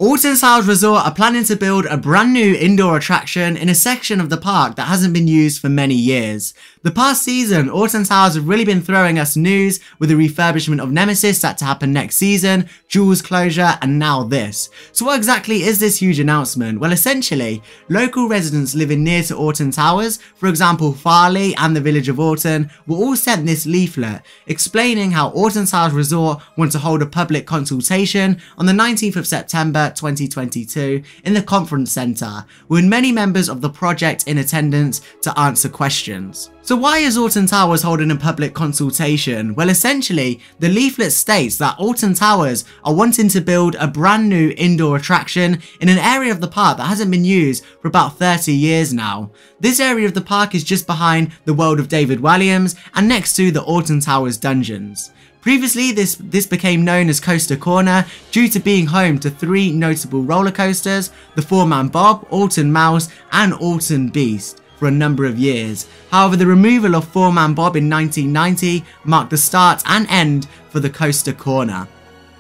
Alton Towers Resort are planning to build a brand new indoor attraction in a section of the park that hasn't been used for many years. The past season, Alton Towers have really been throwing us news with the refurbishment of Nemesis set to happen next season, Jules closure, and now this. So what exactly is this huge announcement? Well, essentially, local residents living near to Alton Towers, for example Farley and the village of Alton, were all sent this leaflet explaining how Alton Towers Resort want to hold a public consultation on the 19th of September 2022 in the conference centre, with many members of the project in attendance to answer questions. So why is Alton Towers holding a public consultation? Well, essentially, the leaflet states that Alton Towers are wanting to build a brand new indoor attraction in an area of the park that hasn't been used for about 30 years now. This area of the park is just behind the World of David Walliams and next to the Alton Towers Dungeons. Previously, this became known as Coaster Corner due to being home to three notable roller coasters, the Four-Man Bob, Alton Mouse and Alton Beast, for a number of years. However, the removal of Four-Man Bob in 1990 marked the start and end for the Coaster Corner.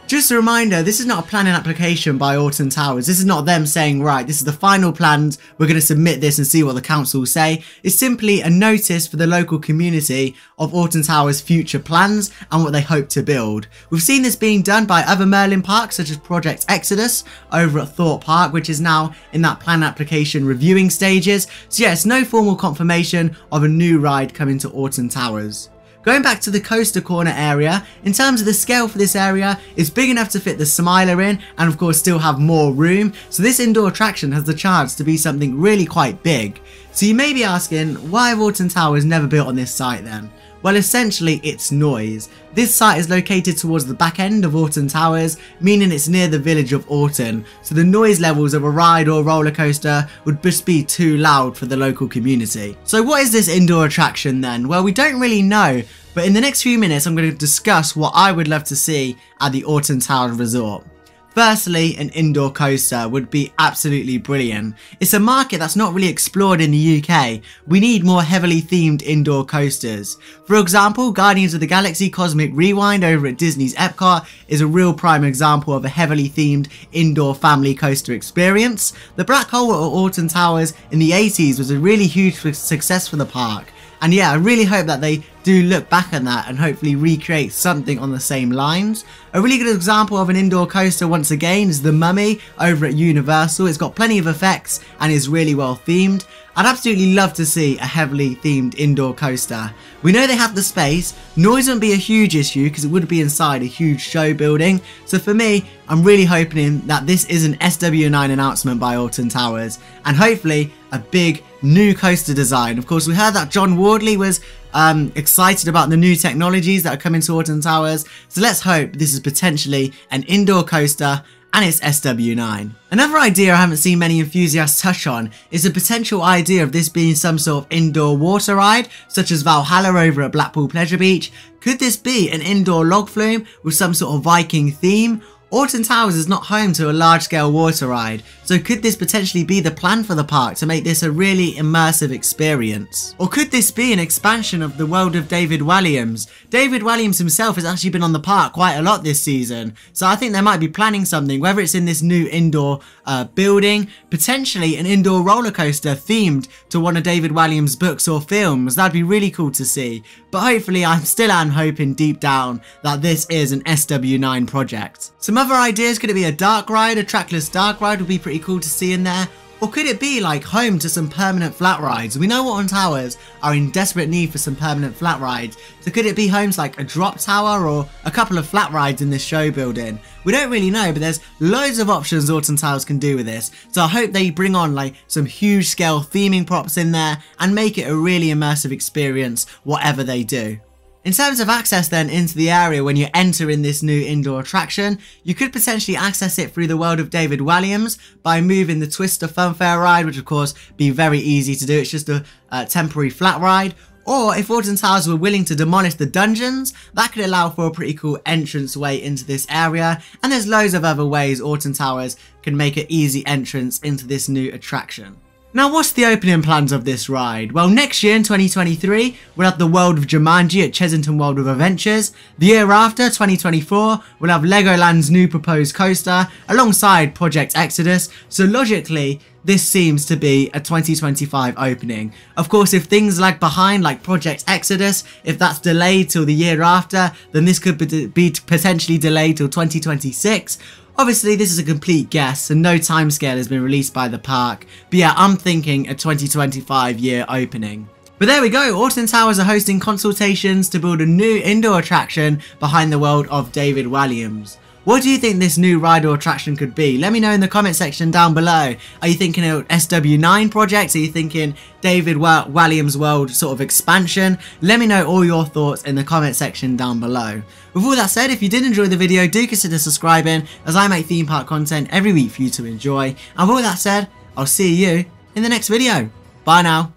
Just a reminder, this is not a planning application by Alton Towers. This is not them saying, right, this is the final plans, we're going to submit this and see what the council say. It's simply a notice for the local community of Alton Towers' future plans and what they hope to build. We've seen this being done by other Merlin parks such as Project Exodus over at Thorpe Park, which is now in that plan application reviewing stages. So yeah, it's no formal confirmation of a new ride coming to Alton Towers. Going back to the Coaster Corner area, in terms of the scale for this area, it's big enough to fit the Smiler in and of course still have more room, so this indoor attraction has the chance to be something really quite big. So you may be asking, why have Alton Towers never built on this site then? Well, essentially it's noise. This site is located towards the back end of Alton Towers, meaning it's near the village of Alton, so the noise levels of a ride or roller coaster would just be too loud for the local community. So what is this indoor attraction then? Well, we don't really know, but in the next few minutes I'm going to discuss what I would love to see at the Alton Towers Resort. Firstly, an indoor coaster would be absolutely brilliant. It's a market that's not really explored in the UK. We need more heavily themed indoor coasters. For example, Guardians of the Galaxy Cosmic Rewind over at Disney's Epcot is a real prime example of a heavily themed indoor family coaster experience. The Black Hole at Alton Towers in the 80s was a really huge success for the park. And yeah, I really hope that they do look back on that and hopefully recreate something on the same lines. A really good example of an indoor coaster once again is the Mummy over at Universal. It's got plenty of effects and is really well themed. I'd absolutely love to see a heavily themed indoor coaster. We know they have the space, noise wouldn't be a huge issue because it would be inside a huge show building. So for me, I'm really hoping that this is an SW9 announcement by Alton Towers and hopefully a big new coaster design. Of course, we heard that John Wardley was excited about the new technologies that are coming to Alton Towers. So let's hope this is potentially an indoor coaster and it's SW9. Another idea I haven't seen many enthusiasts touch on is the potential idea of this being some sort of indoor water ride, such as Valhalla over at Blackpool Pleasure Beach. Could this be an indoor log flume with some sort of Viking theme? Alton Towers is not home to a large-scale water ride, so could this potentially be the plan for the park to make this a really immersive experience? Or could this be an expansion of the World of David Walliams? David Walliams himself has actually been on the park quite a lot this season, so I think they might be planning something, whether it's in this new indoor building, potentially an indoor roller coaster themed to one of David Walliams' books or films. That'd be really cool to see, but hopefully I still am hoping deep down that this is an SW9 project. Some other ideas, could it be a dark ride? A trackless dark ride would be pretty cool to see in there. Or could it be like home to some permanent flat rides? We know Alton Towers are in desperate need for some permanent flat rides. So could it be homes like a drop tower or a couple of flat rides in this show building? We don't really know, but there's loads of options Alton Towers can do with this. So I hope they bring on like some huge scale theming props in there and make it a really immersive experience, whatever they do. In terms of access then into the area when you enter in this new indoor attraction, you could potentially access it through the World of David Walliams by moving the Twister Funfair ride, which of course be very easy to do. It's just a temporary flat ride. Or if Alton Towers were willing to demolish the dungeons, that could allow for a pretty cool entrance way into this area. And there's loads of other ways Alton Towers can make an easy entrance into this new attraction. Now, what's the opening plans of this ride? Well, next year in 2023, we'll have the world of Jumanji at Chessington World of Adventures. The year after, 2024, we'll have Legoland's new proposed coaster alongside Project Exodus. So logically, this seems to be a 2025 opening. Of course, if things lag behind like Project Exodus, if that's delayed till the year after, then this could be potentially delayed till 2026. Obviously, this is a complete guess and no timescale has been released by the park, but yeah, I'm thinking a 2025 year opening. But there we go, Alton Towers are hosting consultations to build a new indoor attraction behind the world of David Walliams. What do you think this new ride or attraction could be? Let me know in the comment section down below. Are you thinking an SW9 project? Are you thinking David Walliams World sort of expansion? Let me know all your thoughts in the comment section down below. With all that said, if you did enjoy the video, do consider subscribing as I make theme park content every week for you to enjoy. And with all that said, I'll see you in the next video. Bye now.